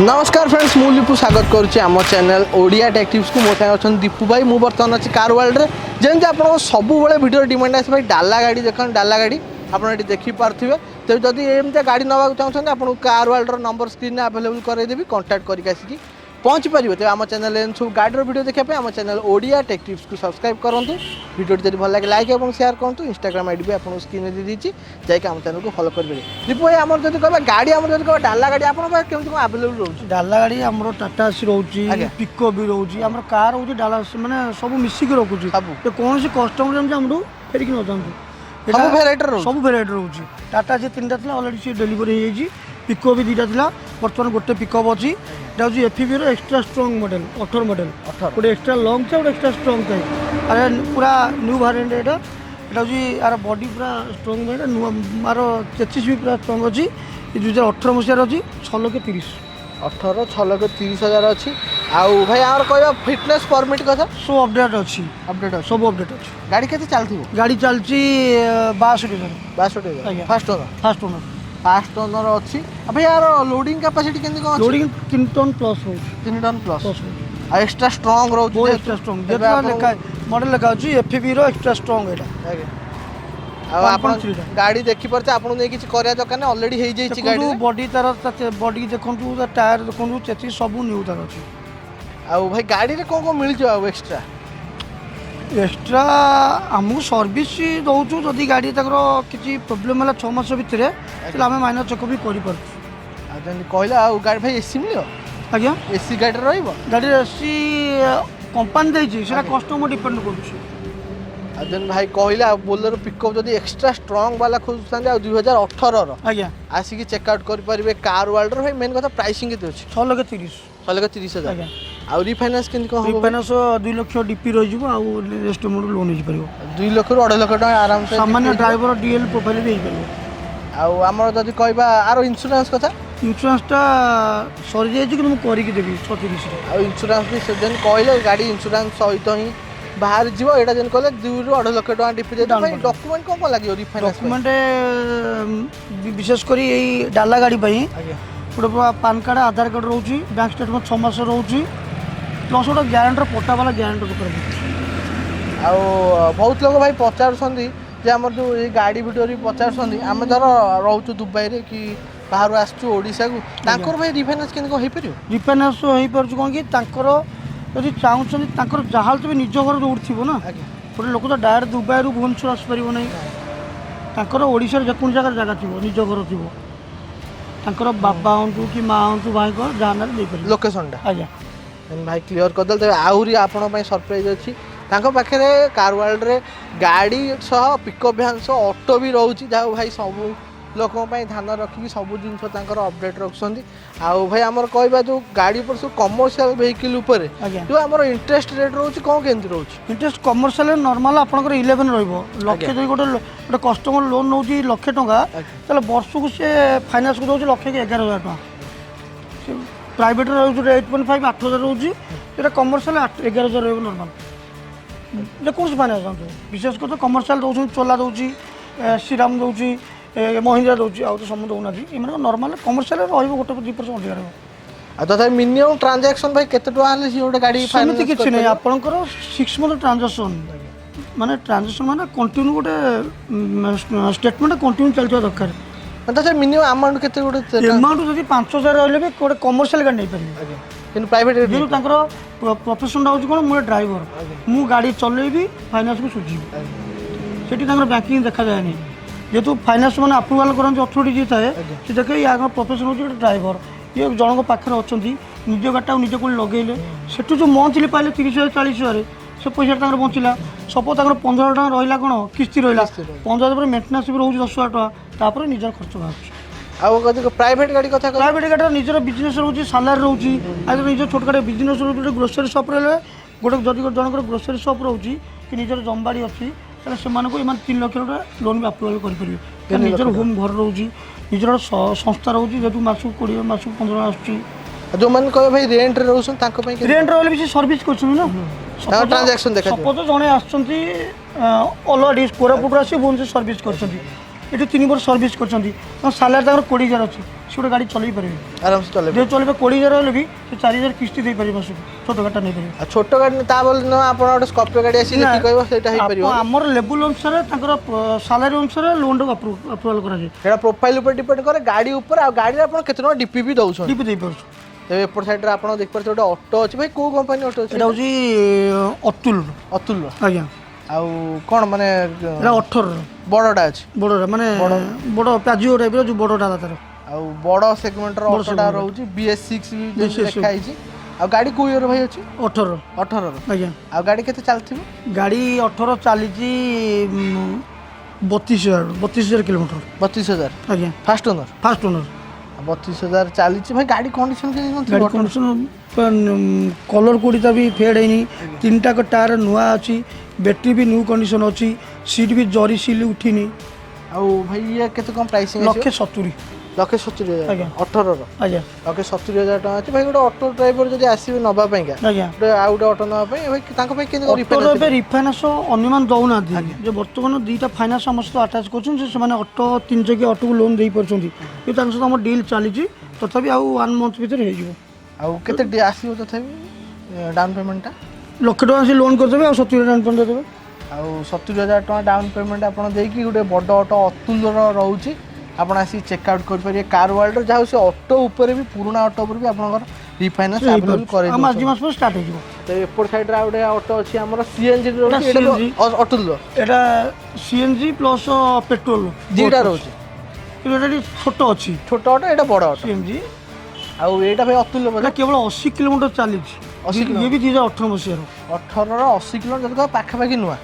नमस्कार फ्रेंड्स मु लिपु स्वागत करुच्ची आम चैनल ओडिया टेक टिप्स को मो साथ अच्छा दीपू भाई मु बर्तमान अच्छी कार वर्ल्ड रे जमी आप सब वीडियो डिमांड आस भाई डाला गाड़ी देख डाला गाड़ी आपड़ देखिपे तो जदि एमती गाड़ी नवा चाहते आपको car world number screen available करदेवी कंटाक्ट करके पहुँची पारे तो आम चैनल सब गाड़ी वीडियो देखा आम चैनल ओडिया टेक टिप्स को सब्सक्राइब करूँ वीडियो जब भल लगे लाइक और शेयर करूँ इंस्टाग्राम आईडी भी आपको स्क्रीन में दे जाकि आम चैनल को फॉलो करेंगे दीपू भाई आम जब कह गाड़ी आम जब कह डाला गाड़ी आप कम अवेलेबल रोचे डाला गाड़ी आम टाटा सी रोचे पिको भी रोचे आम कार रोचे डाला मैंने सब मिसिक रखुची कौन सी कस्टमर जमी फेरिक न जातु सब भेराइटी रोचे टाटा से 3टा था अलरेडी सी डेलीवरी हो पिको भी 2टा था बर्तमान गोटे पिकअप अच्छी এটা হচ্ছে এফিবির এক্সট্রা স্ট্রং মডেল 18 মডেল গোটে এক্সট্রা লং থাকে গোটে এক্সট্রা স্ট্রং থাকে আর পুরা নিউ ভ্যারিয়েন্ট এটা হচ্ছে আর বডি পুরা স্ট্রং এটা নূয়া আর 33 भी পুরা স্ট্রং ଅଛି 2018 মସିହାର ଅଛି 6,30,000 18 6,30,000 ଅଛି ଆଉ ଭାଇ ଆମର କହିବା ଫିଟନେସ୍ ପରମିଟ୍ କଥା ସବୁ ଅପଡେଟ୍ ଅଛି ସବୁ ଅପଡେଟ୍ ଅଛି ଗାଡ଼ି କେତେ ଚାଲିଥିବ ଗାଡ଼ି ଚାଲିଛି 62,000 ଫାଷ୍ଟ ଓନର ଅଛି ଭାଇ यार लोडिंग कैपेसिटी केंदी कोन लोडिंग 3 टन प्लस हो 3 टन प्लस आ एक्स्ट्रा स्ट्रांग रहउ बहुत एक्स्ट्रा स्ट्रांग जेता लेखा मॉडल लेखा अछि एफबी रो एक्स्ट्रा स्ट्रांग एटा आ आपण गाड़ी देखि परते आपण नै किछ करया दरकार नै ऑलरेडी हे जाई छि गाड़ी बॉडी तार बॉडी देखंतु टायर देखंतु चेची सब न्यू तार अछि आ भाई गाड़ी रे कोन मिल जो एक्स्ट्रा आमको सर्विस दौचु जदि गाड़ी तक किसी प्रोब्लेम है 6 मास भितर आम माइनर चेकअप भी कहला गाड़ी भाई एसी मिल आज्ञा एसी गाड़ी गाड़ी एसी कंपानी देती कस्टमर डिपेंड कर भाई कहला बोलेरो पिकअप जदि एक्स्ट्रा स्ट्रांग वाला खोजुछन 2018 आज्ञा आसिक चेकआउट कर पारे कार वर्ल्ड भाई मेन कथा प्राइसिंग केते अछि 6,30,000 आ रिफाइनान्स केन को रिफाइनान्स 2 लाख डीपी रहि जबो आ रेस्टमेंट लोन हो परिबो 2 लाख रु 2.5 लाख टका आराम से सामान्य ड्राइवर डीएल प्रोफाइल भी परिबो आ हमर जदि कहबा आरो इंश्योरेंस कथा इंश्योरेंसटा सरी जाय कि हम करि के देबी 36 रे आ इंश्योरेंस भी से जन कहले गाड़ी इंश्योरेंस सहित ही बाहर जीवो एटा जन कहले 2 रु 2.5 लाख टका डीपी दे भाई डॉक्यूमेंट कोन लागियो रिफाइनान्स डॉक्यूमेंट विशेष करी एई डाला गाड़ी पई गोटे पान कार्ड आधार कार्ड रोची बैंक स्टेटमेंट 6 मास रोची प्लस गोटे ग्यारंटर पट्टा वाला ग्यारंटर बहुत लोग भाई पचार आम जो ये गाड़ी भिडियो भी पचार आम धर रोचु दुबई रे कि बाहर आसचु ओडिशा को भाई रिफाइनान्स के रिफाइनान्स हो पार कौन कि जब चाहूँ जहाँ तो निज घर जो थो ना गोटे लोक तो डायरेक्ट दुबई रु भुवनेश्वर आसपार ना ओडिशा जेको जगह जगह थी निज घर थी बाबा हूँ कि माँ हूँ भाई को जहाँ लोकेशन आज्ञा भाई क्लियर करदे तेज आहरी आपण सरप्राइज अच्छी पाखे कार वर्ल्ड रे गाड़ी सह पिकअप भ्यान सह ऑटो भी रोचे जहाँ भाई सब लोक ध्यान रखिकी सब जिन अपडेट रखुँच आउ भाई आमर कहवा जो गाड़ी पर सब कमर्शियल वेहिकल जो आम इंटरेस्ट रेट रोचे कौन केमती रोचे इंटरेस्ट कमर्शियल नॉर्मल आपंकर 11 लक्षे जो गोटे कस्टमर लोन नौ लक्षे टंका वर्ष को सी फाइनान्स को दौर लक्षे 11,000 टका प्राइवेट रोचे 8.5 8,000 रोचे जो कमर्शियल 11,000 रहा नॉर्मल जेको फाइनान्स विशेष कर कमर्शियल दौर चोला दौर श्रीराम दौर महिंद्रा दौर आउ तो सब दौना इन नॉर्मल कमर्शियल रोटे 2% अधिकार तथा मिनिमम ट्रांजैक्शन भाई केते टका आले सी गोटे गाड़ी सेमती किछि नै आपनकर 6 मंथ ट्रांजैक्शन माने ट्रांजैक्शन माने कंटिन्यू गोटे स्टेटमेंट कंटिन्यू चलतो दरकार तथा मिनिमम अमाउंट केते गोटे अमाउंट जदि 5,000 रहले भी गोटे कमर्शियल गाड़ी नै परिबे किन प्राइवेट जेनु तांकर प्रोफेशन होउछ कोन मु ड्राइवर मु गाड़ी चलेबी फाइनान्स को सुझीबी सेठी तांकर बैंकिंग देखा जाय नै जेतु फाइनान्स मैंने अप्रुवाल करते अथॉरिटी जी थाए से देखे या प्रोफेशन हो ड्राइवर ये जन पाखे अच्छा निज गाड़ी निजे को लगे से जो मंथली पाइले 30,000 40,000 से पैसा बचला सपोज 15,000 टका रहा कौन किस्ती रहा 15,000 मेन्टेनान्स भी रोज 10,000 टका निजर खर्च बाहर प्राइवेट गाड़ी कथा प्राइवेट गाड़ी निजर बिजनेस रोचे सालारी रोचे आज निज छोटकाट बिजनेस रोचे ग्रोसरी शॉप रहा गोटे जब जनकर ग्रोसरी शॉप रोचे कि निजर जमबाड़ी अच्छी से 3 लाख लोन भी अप्रुवाल करेंगे निजर होम घर रोचे निजर संस्था रोचे जेहतु मासक 20 मासक 15 आसूँ जो मैंने कह भाई रेंट रे रोसन ताको पई रेंट रे भी सर्विस करछन ना ट्रांजैक्शन देखा सपोज जने आछंती ऑलरेडी कोरापुट आसी भुवन से सर्विस करछंती ଏଠି 3 ବର୍ଷ ସର୍ଭିସ୍ କରିଛନ୍ତି ସାଲାରୀ ତାଙ୍କର 20,000 ଅଛି ସେ ଗୋଟେ ଗାଡ଼ି ଚଲେଇ ପାରିବେ ଆରାମସେ ଚଲେଇବେ ଯେ ଚଲେଇବେ 20,000 ହେଲେ ବି ସେ 4,000 କିସ୍ତି ଦେଇପାରିବେ ମାସକୁ ଛୋଟ ଗାଡ଼ିଟା ନେଇପାରିବେ ଆଉ ଛୋଟ ଗାଡ଼ି ତା ବୋଲି ନୁହଁ ଆପଣ ଗୋଟେ ସ୍କର୍ପିଓ ଗାଡ଼ି ଆସି ଯେତିକି କହିବ ସେଇଟା ହେଇପାରିବ ଆମର ଲେବୁଲ ଅନୁସାରେ ତାଙ୍କର ସାଲାରୀ ଅନୁସାରେ ଲୋନ୍ଟାକୁ ଆପ୍ରୁଭାଲ୍ କରାଯାଏ ସେଇଟା ପ୍ରୋଫାଇଲ୍ ଉପରେ ଡିପେଣ୍ଡ କରେ ଗାଡ଼ି ଉପରେ ଆଉ ଗାଡ଼ିରେ ଆପଣ କେତେ ଟଙ୍କା ଡିପି ବି ଦେଉଛନ୍ତି ଡିପି ଦେଇପାରୁଛୁ ତେବେ ଏପଟ ସାଇଡ଼୍ରେ ଆପଣ ଦେଖିପାରୁଥିବେ ଗୋଟେ ଅଟୋ ଅଛି ଭାଇ କେଉଁ କମ୍ପାନୀ ଅଟୋ ଅଛି ଏଇଟା ହେଉଛି ଅତୁଲ୍ର ଆଜ୍ଞା ଆଉ କ'ଣ ମାନେ ଏଇଟା 18 ବଡ଼ଟା ଅଛି ବଡ଼ଟା ମାନେ ବଡ଼ ପ୍ୟାଜିଓ ଟାଇପ୍ର ଯେଉଁ ବଡ଼ଟା ତାର ଆଉ ବଡ଼ ସେଗମେଣ୍ଟର ଅଟୋଟା ରହୁଛି BS6 ବି ଲେଖା ହେଇଛି ଆଉ ଗାଡ଼ି କେଉଁ ଇୟର ଭାଇ ଅଛି 18ର ଆଜ୍ଞା ଆଉ ଗାଡ଼ି କେତେ ଚାଲିଥିବ ଗାଡ଼ି 18 ଚାଲିଛି 32,000 କିଲୋମିଟର 32,000 ଆଜ୍ଞା ଫାଷ୍ଟ ଓନର 32,000 ଚାଲିଛି ଭାଇ ଗାଡ଼ି କଣ୍ଡିସନ ଗାଡ଼ି କଣ୍ଡିସନ କଲର କୋଡ଼ିଟା ବି ଫେଡ୍ ହେଇନି 3ଟା ଟାୟାର ନୂଆ ଅଛି ବ୍ୟାଟେରୀ ବି ନ୍ୟୁ କଣ୍ଡିସନ ଅଛି ସିଟ୍ ବି ଜରି ସିଲ୍ ଉଠିନି ଆଉ ଭାଇ ଇଏ କେତେ କ'ଣ ପ୍ରାଇସିଂ ଲକ୍ଷେ 70 1,70,000 ଆଜ୍ଞା 18ର ଆଜ୍ଞା 1,70,000 ଟଙ୍କା ଅଛି ଭାଇ ଗୋଟେ ଅଟୋ ଡ୍ରାଇଭର ଯଦି ଆସିବେ ନେବା ପାଇଁକା ଆଜ୍ଞା ଗୋଟେ ଆଉ ଗୋଟେ ଅଟୋ ନେବା ପାଇଁ ଭାଇ ତାଙ୍କ ପାଇଁ କେମିତି ଏବେ ରିଫାଇନାନ୍ସ ଅନ୍ୟମାନ ଦେଉନାହାନ୍ତି ଯେ ବର୍ତ୍ତମାନ 2ଟା ଫାଇନାନ୍ସ ଆମ ସହିତ ଆଟାଚ୍ କରୁଛନ୍ତି ସେମାନେ ଅଟୋ 3 ଚକିଆ ଅଟୋକୁ ଲୋନ୍ ଦେଇପାରୁଛନ୍ତି କିନ୍ତୁ ତାଙ୍କ ସହିତ ଆମ ଡିଲ୍ ଚାଲିଛି ତଥାପି ଆଉ 1 ମନ୍ଥ ଭିତରେ ହେଇଯିବ ଆଉ କେତେ ଆସିବ ତଥାପି ଡାଉନ୍ ପେମେଣ୍ଟଟା ଲକ୍ଷେ ଟଙ୍କା ସେ ଲୋନ୍ କରିଦେବେ ଆଉ 70,000 ଡାଉନ୍ ପେମେଣ୍ଟ ଦେବେ ଆଉ 70,000 ଟଙ୍କା ଡାଉନ୍ ପେମେଣ୍ଟ ଆପଣ ଦେଇକି ଗୋଟେ ବଡ଼ ଅଟୋ ଅତୁଲ୍ୟର ରହୁଛି ଆପଣ ଆସିକି ଚେକ୍ ଆଉଟ୍ କରିପାରିବେ କାର୍ ୱାର୍ଲ୍ଡର ଯାହା ହଉ ସେ ଅଟୋ ଉପରେ ବି ପୁରୁଣା ଅଟୋ ଉପରେ ବି ଆପଣଙ୍କର ରିଫାଇନାନ୍ସ ଆଭେଲେବଲ୍ କରେଇ ଆମ ଆଜି ମାସ ପରେ ଷ୍ଟାର୍ଟ ହେଇଯିବ ତ ଏପଟ ସାଇଡ଼୍ରେ ଆଉ ଗୋଟେ ଅଟୋ ଅଛି ଆମର CNG ରହୁଛି ଅତୁଲ୍ୟ ଏଇଟା CNG ପ୍ଲସ୍ ପେଟ୍ରୋଲ ଦୁଇଟା ରହୁଛି କିନ୍ତୁ ଏଇଟା ଟିକେ ଛୋଟ ଅଛି ଛୋଟ ଅଟୋ ଏଇଟା ବଡ଼ ଅଟୋ CNG ଆଉ ଏଇଟା ଭାଇ ଅତୁଲ୍ୟ ଏଇଟା କେବଳ 80 କିଲୋମିଟର ଚାଲିଛି 80 ଇଏ ବି 2018 ମସିହାର 18ର 80 କିଲୋମିଟର ଯଦି ପାଖାପାଖି ନୂଆ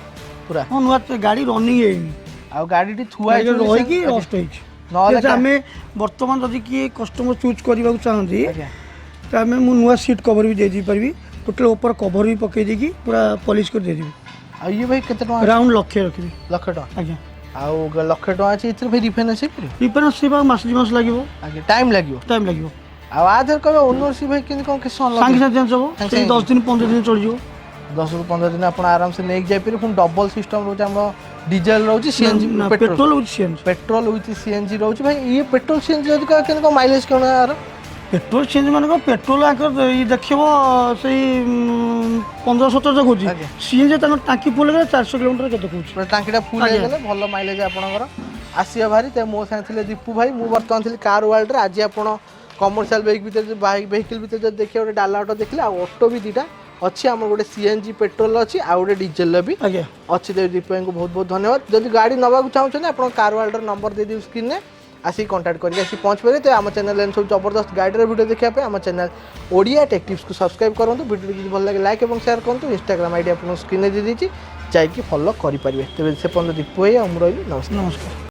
ପୁରା ହଁ ନୂଆ ଗାଡ଼ି ରନିଂ ହେଇନି ଆଉ ଗାଡ଼ିଟି ଥୁଆ ରହିକି ରଷ୍ଟ ହେଇଛି ନହେଲେ ଆମେ ବର୍ତ୍ତମାନ ଯଦି କିଏ କଷ୍ଟମର ଚୁଜ୍ କରିବାକୁ ଚାହାନ୍ତି ତ ଆମେ ମୁଁ ନୂଆ ସିଟ୍ କଭର ବି ଦେଇପାରିବି ଟୋଟାଲ ଉପରେ କଭର ବି ପକେଇ ଦେଇକି ପୁରା ପଲିସ୍ କରି ଦେଇଦେବି ଆଉ ଇଏ ଭାଇ କେତେ ଟଙ୍କା ରାଉଣ୍ଡ ଲକ୍ଷେ ରଖିବି ଲକ୍ଷେ ଟଙ୍କା ଆଜ୍ଞା ଆଉ ଲକ୍ଷେ ଟଙ୍କା ଅଛି ଏଥିରେ ଭାଇ ରିଫାଇନାନ୍ସ ହେଇପାରିବ ରିଫାଇନାନ୍ସ ହେବା ମାସ 2 ମାସ ଲାଗିବ ଆଜ୍ଞା ଟାଇମ୍ ଲାଗିବ ଆଉ ଆ ଦେହରେ କହିବେ ଓନରସିପ୍ ଭାଇ କେମିତି କ'ଣ କିଛି ସାଙ୍ଗେ ସାଙ୍ଗେ ଚେଞ୍ଜ ହେବ ସେଇ 10 ଦିନ 15 ଦିନ ଚଳିଯିବ 10ରୁ 15 ଦିନ ଆପଣ ଆରାମସେ ନେଇକି ଯାଇପାରିବେ ପୁଣି ଡବଲ ସିଷ୍ଟମ୍ ରହୁଛି ଆମର ଡିଜେଲ ରହୁଛି CNG petrol with CNG petrol with CNG ରହୁଛି ଭାଇ ଇଏ ପେଟ୍ରୋଲ CNG ଯଦି କେମିତି କ'ଣ ମାଇଲେଜ କ'ଣ ଆର ପେଟ୍ରୋଲ CNG ମାନେ କ'ଣ ପେଟ୍ରୋଲ ଆଙ୍କର ଦେଖିବ ସେଇ 15-17 ଦେଖୁଛି CNG ତାଙ୍କର ଟାଙ୍କି ଫୁଲ୍ ହେଇଗଲେ 400 କିଲୋମିଟର କେତେ କହୁଛି ଟାଙ୍କିଟା ଫୁଲ୍ ହେଇଗଲେ ଭଲ ମାଇଲେଜ ଆପଣଙ୍କର ଆସିବ ଭାରି ତ ମୋ ସାଙ୍ଗେ ଥିଲେ ଦୀପୁ ଭାଇ ମୁଁ ବର୍ତ୍ତମାନ ଥିଲି କାର୍ ୱାର୍ଲ୍ଡରେ ଆଜି ଆପଣ କମର୍ସିଆଲ ଭେହିକିଲ୍ ଭିତରେ ଯଦି ଦେଖିବେ ଗୋଟେ ଡାଲା ଅଟୋ ଦେଖିଲେ ଆଉ ଅଟୋ ବି ଦୁଇଟା ଅଛି ଆମର ଗୋଟେ CNG ପେଟ୍ରୋଲ ଅଛି ଆଉ ଗୋଟେ ଡିଜେଲ ବି ଅଛି ଦୀପୁ ଭାଇଙ୍କୁ ବହୁତ ବହୁତ ଧନ୍ୟବାଦ ଯଦି ଗାଡ଼ି ନେବାକୁ ଚାହୁଁଛନ୍ତି ଆପଣ କାର୍ ୱାର୍ଲ୍ଡର ନମ୍ବର ଦେଇଦେବି ସ୍କ୍ରିନ୍ରେ ଆସିକି କଣ୍ଟାକ୍ଟ କରିକି ଆସିକି ପହଞ୍ଚିପାରିବେ ତ ଆମ ଚ୍ୟାନେଲ୍ ସବୁ ଜବରଦସ୍ତ ଗାଡ଼ିର ଭିଡ଼ିଓ ଦେଖିବା ପାଇଁ ଆମ ଚ୍ୟାନେଲ୍ ଓଡ଼ିଆ ଟେକ୍ ଟିପ୍ସକୁ ସବସ୍କ୍ରାଇବ୍ କରନ୍ତୁ ଭିଡ଼ିଓ ଯଦି ଭଲ ଲାଗେ ଲାଇକ୍ ଏବଂ ସେୟାର କରନ୍ତୁ ଇନଷ୍ଟାଗ୍ରାମ ଆଇଡି ଆପଣଙ୍କୁ ସ୍କ୍ରିନ୍ରେ ଦେଇଦେଇଛି ଯାଇକି ଫଲୋ କରିପାରିବେ ତେବେ ସେ ପର୍ଯ୍ୟନ୍ତ ଦୀପୁ ଭାଇ ଆଉ ମୁଁ ରହିଲି ନମସ୍କାର।